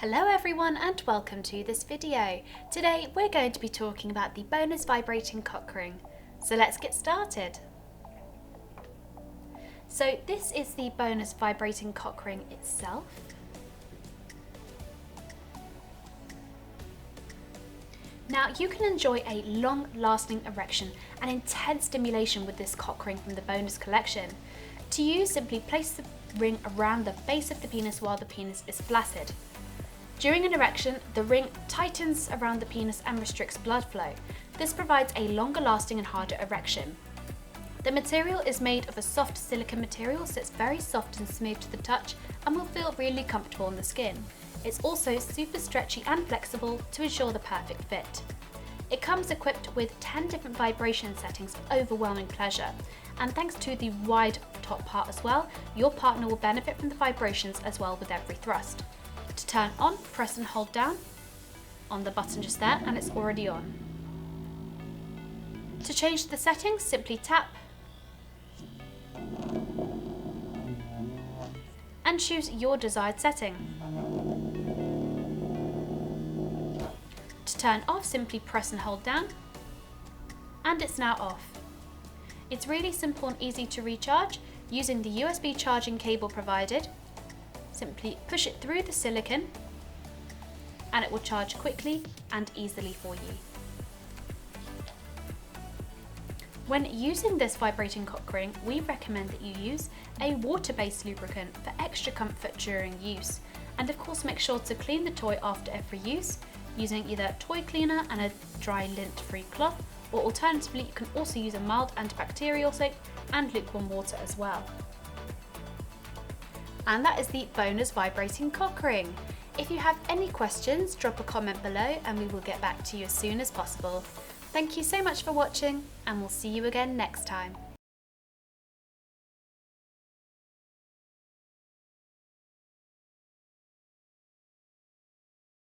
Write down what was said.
Hello everyone and welcome to this video. Today we're going to be talking about the Boners Vibrating Cock Ring. So let's get started. So this is the Boners Vibrating Cock Ring itself. Now you can enjoy a long-lasting erection and intense stimulation with this cock ring from the Boners collection. To use, simply place the ring around the base of the penis while the penis is flaccid. During an erection, the ring tightens around the penis and restricts blood flow. This provides a longer lasting and harder erection. The material is made of a soft silicone material, so it's very soft and smooth to the touch and will feel really comfortable on the skin. It's also super stretchy and flexible to ensure the perfect fit. It comes equipped with 10 different vibration settings for overwhelming pleasure. And thanks to the wide top part as well, your partner will benefit from the vibrations as well with every thrust. To turn on, press and hold down on the button just there and it's already on. To change the settings, simply tap and choose your desired setting. To turn off, simply press and hold down and it's now off. It's really simple and easy to recharge using the USB charging cable provided. Simply push it through the silicone and it will charge quickly and easily for you. When using this vibrating cock ring, we recommend that you use a water-based lubricant for extra comfort during use. And of course, make sure to clean the toy after every use using either a toy cleaner and a dry lint-free cloth, or alternatively you can also use a mild antibacterial soap and lukewarm water as well. And that is the Boners Vibrating Cock Ring. If you have any questions, drop a comment below and we will get back to you as soon as possible. Thank you so much for watching and we'll see you again next time.